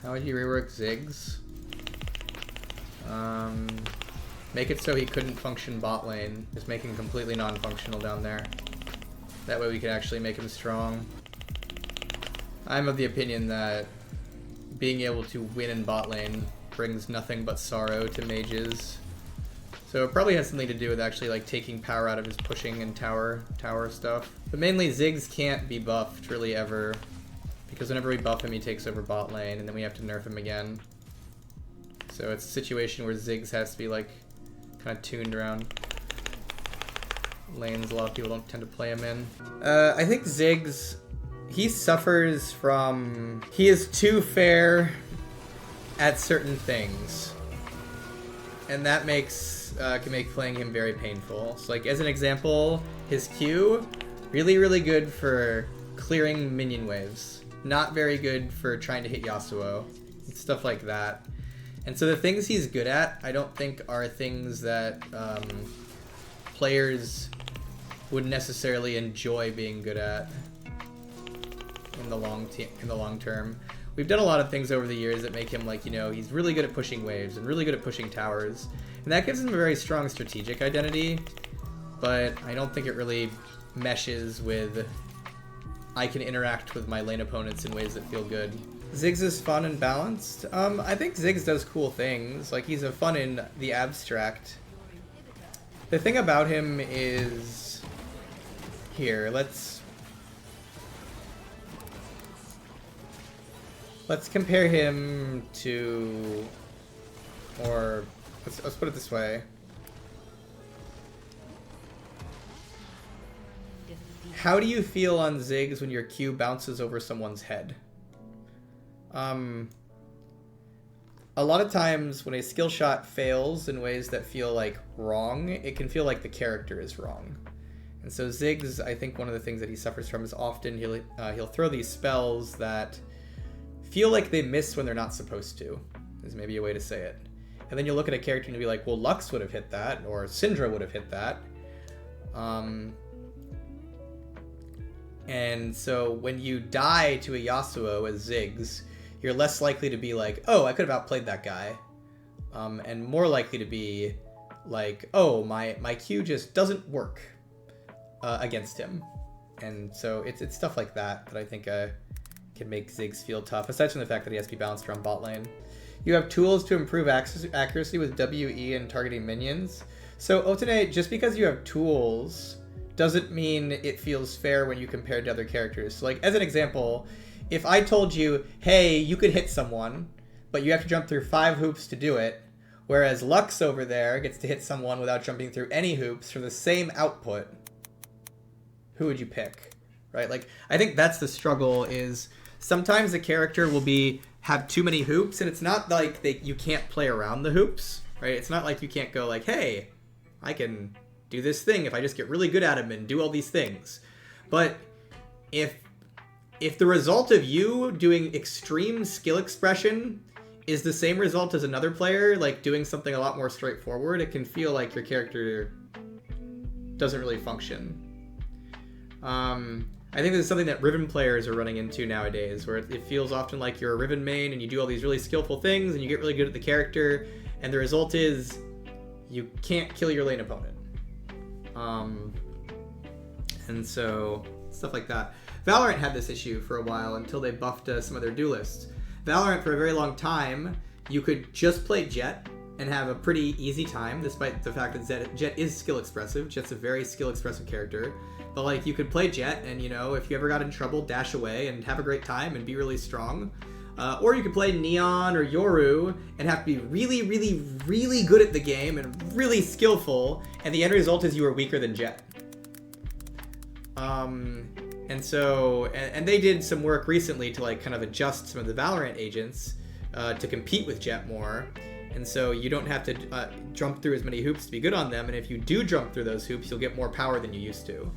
How would you rework ZIGGS? Make it so he couldn't function bot lane. Just make him completely non-functional down there. That way we could actually make him strong. I'm of the opinion that being able to win in bot lane brings nothing but sorrow to mages. So it probably has something to do with actually like taking power out of his pushing and tower stuff. But mainly ZIGGS can't be buffed really ever, because whenever we buff him he takes over bot lane and then we have to nerf him again. So it's a situation where ZIGGS has to be like kind of tuned around lanes a lot of people don't tend to play him in. I think ZIGGS, he suffers from, he is too fair at certain things, and that makes can make playing him very painful. So like as an example, his Q, really good for clearing minion waves, not very good for trying to hit Yasuo, stuff like that. And so the things he's good at, I don't think are things that players would necessarily enjoy being good at in the long term. We've done a lot of things over the years that make him like, you know, he's really good at pushing waves and really good at pushing towers. And that gives him a very strong strategic identity, but I don't think it really meshes with I can interact with my lane opponents in ways that feel good. ZIGGS is fun and balanced. I think ZIGGS does cool things. Like, he's a fun in the abstract. The thing about him is... Here, let's compare him to... Or, let's put it this way. How do you feel on ZIGGS when your Q bounces over someone's head? A lot of times when a skill shot fails in ways that feel like wrong, it can feel like the character is wrong. And so ZIGGS, I think one of the things that he suffers from is often he'll throw these spells that feel like they miss when they're not supposed to, is maybe a way to say it. And then you'll look at a character and you'll be like, well, Lux would have hit that, or Syndra would have hit that. And so when you die to a Yasuo as ZIGGS, you're less likely to be like, oh, I could have outplayed that guy. And more likely to be like, oh, my Q just doesn't work against him. And so it's stuff like that that I think can make ZIGGS feel tough, aside from the fact that he has to be balanced around bot lane. You have tools to improve accuracy with WE and targeting minions. So Otane, just because you have tools doesn't mean it feels fair when you compare to other characters. So like, as an example, if I told you, hey, you could hit someone, but you have to jump through 5 hoops to do it, whereas Lux over there gets to hit someone without jumping through any hoops for the same output, who would you pick? Right? Like, I think that's the struggle, is sometimes the character will have too many hoops, and it's not like you can't play around the hoops, right? It's not like you can't go like, hey, I can do this thing if I just get really good at him and do all these things. But if the result of you doing extreme skill expression is the same result as another player, like doing something a lot more straightforward, it can feel like your character doesn't really function. I think this is something that Riven players are running into nowadays, where it feels often like you're a Riven main and you do all these really skillful things and you get really good at the character, and the result is you can't kill your lane opponent. And so, stuff like that. Valorant had this issue for a while until they buffed some of their duelists. Valorant, for a very long time, you could just play Jett and have a pretty easy time, despite the fact that Jett is skill expressive. Jett's a very skill expressive character. But like, you could play Jett and, you know, if you ever got in trouble, dash away and have a great time and be really strong. Or you could play Neon or Yoru and have to be really good at the game and really skillful, and the end result is you were weaker than Jett. And so, and they did some work recently to like kind of adjust some of the Valorant agents to compete with Jett more. And so you don't have to jump through as many hoops to be good on them, and if you do jump through those hoops, you'll get more power than you used to.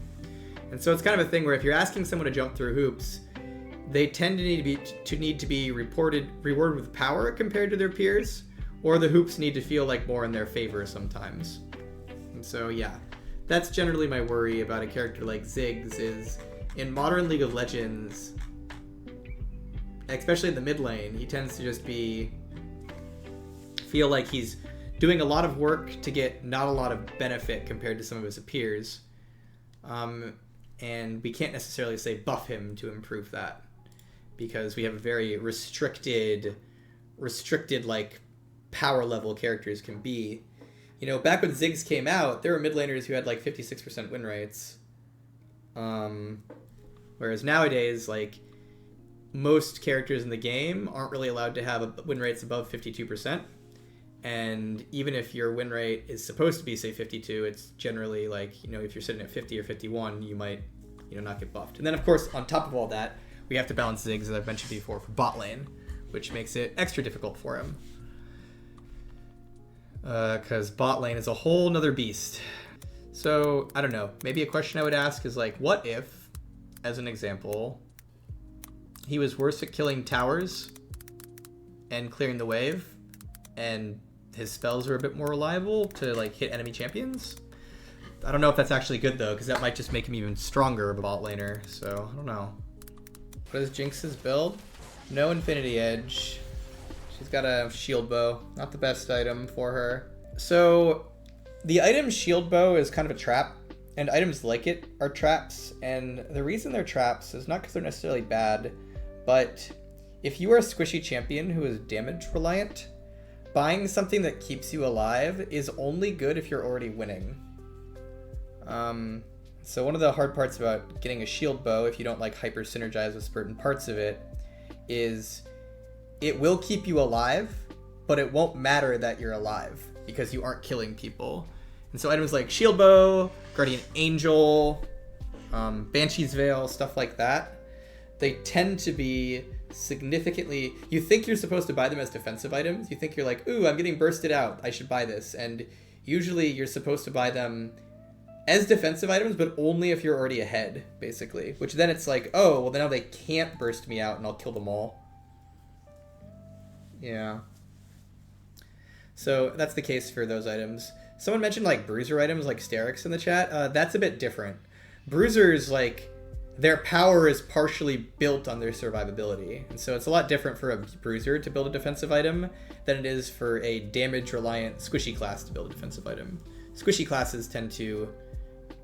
And so it's kind of a thing where if you're asking someone to jump through hoops, they tend to need to be rewarded with power compared to their peers, or the hoops need to feel like more in their favor sometimes. And so yeah, that's generally my worry about a character like ZIGGS, is in modern League of Legends, especially in the mid lane, he tends to just feel like he's doing a lot of work to get not a lot of benefit compared to some of his peers. And we can't necessarily say buff him to improve that, because we have a very restricted like power level characters can be. You know, back when ZIGGS came out, there were mid laners who had like 56% win rates. Whereas nowadays, like, most characters in the game aren't really allowed to have win rates above 52%. And even if your win rate is supposed to be, say, 52, it's generally like, you know, if you're sitting at 50 or 51, you might, you know, not get buffed. And then, of course, on top of all that, we have to balance ZIGGS, as I've mentioned before, for bot lane, which makes it extra difficult for him. Because bot lane is a whole nother beast. So, I don't know. Maybe a question I would ask is, like, what if, as an example, he was worse at killing towers and clearing the wave, and his spells were a bit more reliable to, like, hit enemy champions? I don't know if that's actually good, though, because that might just make him even stronger of a bot laner. So, I don't know. What is Jinx's build? No Infinity Edge. She's got a Shieldbow. Not the best item for her. So, the item Shieldbow is kind of a trap, and items like it are traps. And the reason they're traps is not because they're necessarily bad, but if you are a squishy champion who is damage reliant, buying something that keeps you alive is only good if you're already winning. So one of the hard parts about getting a Shieldbow, if you don't like hyper synergize with certain parts of it, is it will keep you alive, but it won't matter that you're alive because you aren't killing people. And so items like Shieldbow, Guardian Angel, Banshee's Veil, stuff like that, they tend to be significantly... You think you're supposed to buy them as defensive items. You think you're like, ooh, I'm getting bursted out, I should buy this. And usually you're supposed to buy them as defensive items, but only if you're already ahead, basically. Which then it's like, oh, well, now they can't burst me out and I'll kill them all. Yeah. So that's the case for those items. Someone mentioned like bruiser items like Sterix in the chat. That's a bit different. Bruisers, like, their power is partially built on their survivability. And so it's a lot different for a bruiser to build a defensive item than it is for a damage-reliant squishy class to build a defensive item. Squishy classes tend to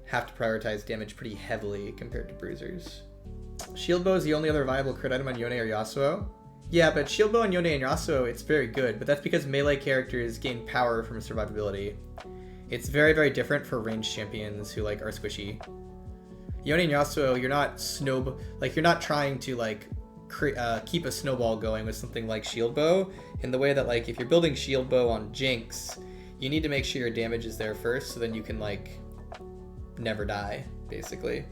have to prioritize damage pretty heavily compared to bruisers. Shieldbow is the only other viable crit item on Yone or Yasuo. Yeah, but Shieldbow on Yone and Yasuo, it's very good, but that's because melee characters gain power from survivability. It's very, very different for ranged champions who, like, are squishy. Yone and Yasuo, you're not trying to, like, keep a snowball going with something like Shieldbow, in the way that, like, if you're building Shieldbow on Jinx, you need to make sure your damage is there first, so then you can, like, never die, basically.